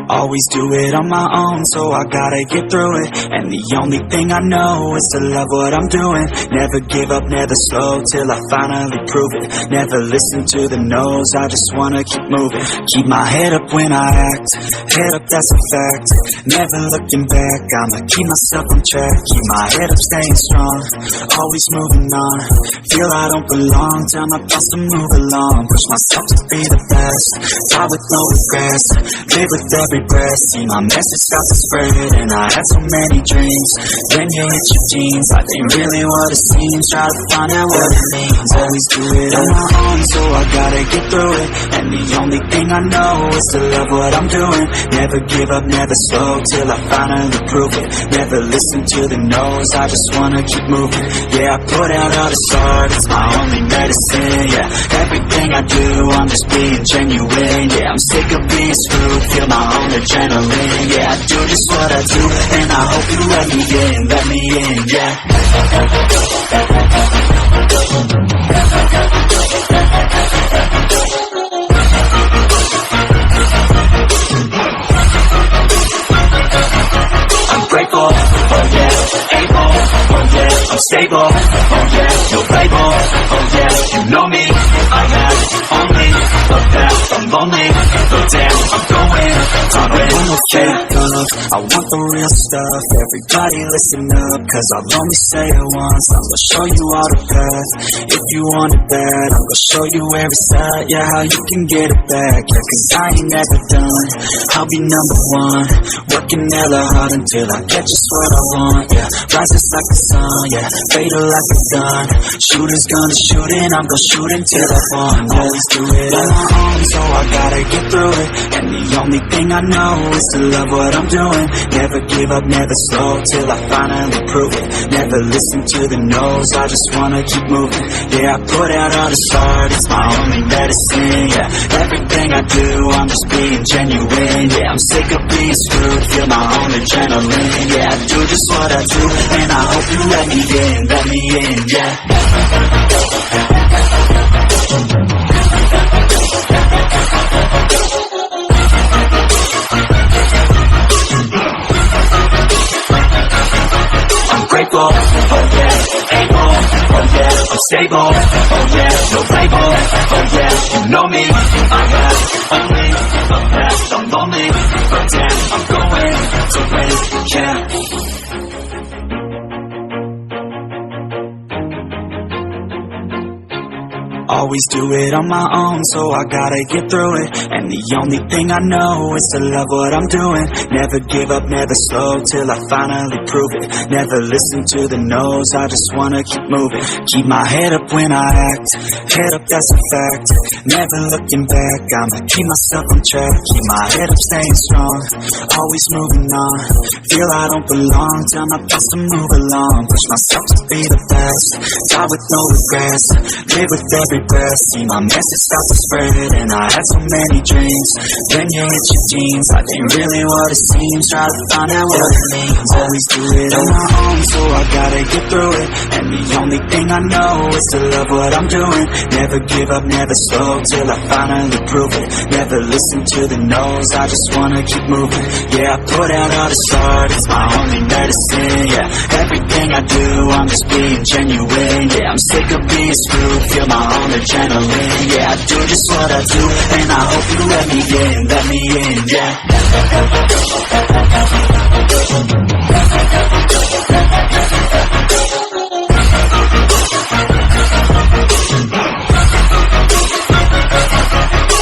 Always do it on my own, so I gotta get through it. And the only thing I know is to love what I'm doing. Never give up, never slow, till I finally prove it. Never listen to the no's, I just wanna keep moving. Keep my head up when I act, head up, that's a fact. Never looking back, I'ma keep myself on track. Keep my head up, staying strong, always moving on. Feel I don't belong, tell my thoughts to move along. Push myself to be the best, die with no regrets. Live with every breath, see my message start to spread. And I had so many dreams, then you hit your teens. Life ain't really what it seems, try to find out what it means. Always do it on my own, so I gotta get through it. And the only thing I know is to love what I'm doing. Never give up, never slow, till I finally prove it. Never listen to the no's, I just wanna keep moving. Yeah, I put out all the stars, it's my only medicine. Yeah, everything I do, I'm just being genuine. Yeah, I'm sick of being screwed, feel my own adrenaline. Yeah, I do just what I do, and I hope you let me in, yeah. I'm grateful, oh yeah, able, oh yeah, I'm stable, oh yeah, no label, oh yeah, you know me, I have only a path, I'm lonely, but damn, I'm going, I'm ready. I want no fake love, I want the real stuff. Everybody listen up, cause I'll only say it once. I'ma show you all the path, if you want it bad. I'ma show you where it's at, yeah, how you can get it back. Yeah, cause I ain't never done, I'll be number one. Working hella hard until I get just what I want, yeah. Rises like the sun, yeah, fatal like a gun. Shooters gonna shoot and I'm gonna shoot until I fall. Always do it on my own, so I gotta get through it. And the only thing I know is to love what I'm doing. Never give up, never slow, till I finally prove it. Never listen to the no's, I just wanna keep moving. Yeah, I put out all the stars, it's my only medicine. Yeah, everything I do, I'm just being genuine. Yeah, I'm sick of being screwed, feel my own adrenaline. Yeah, I do just what I do, and I hope you let me in, yeah. I'm grateful, oh yeah, able, oh yeah, I'm stable, oh yeah, no label, oh yeah, you know me, I have only a past, I'm lonely, but damn, I'm going to win, yeah. Always do it on my own, so I gotta get through it. And the only thing I know is to love what I'm doing. Never give up, never slow, till I finally prove it. Never listen to the no's, I just wanna keep moving. Keep my head up when I act, head up, that's a fact. Never looking back, I'ma keep myself on track. Keep my head up, staying strong, always moving on. Feel I don't belong, tell my thoughts to move along. Push myself to be the best, die with no regrets. Live with every breath, see my message start to spread. And I had so many dreams, then you hit your teens. Life ain't really what it seems, try to find out what it means. Always do it on my own, so I gotta get through it. And the only thing I know is to love what I'm doing. Never give up, never slow, till I finally prove it. Never listen to the no's, I just wanna keep moving. Yeah, I put out all the stars, it's my only medicine. Yeah, everything I do, I'm just being genuine. Yeah, I'm sick of being screwed, feel my own adrenaline. Yeah, I do just what I do, and I hope you let me in, yeah.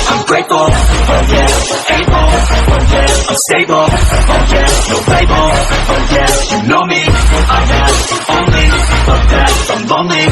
I'm grateful, oh yeah, able, oh yeah, I'm stable, oh yeah, no label, oh yeah, you know me, I have only a path, I'm lonely,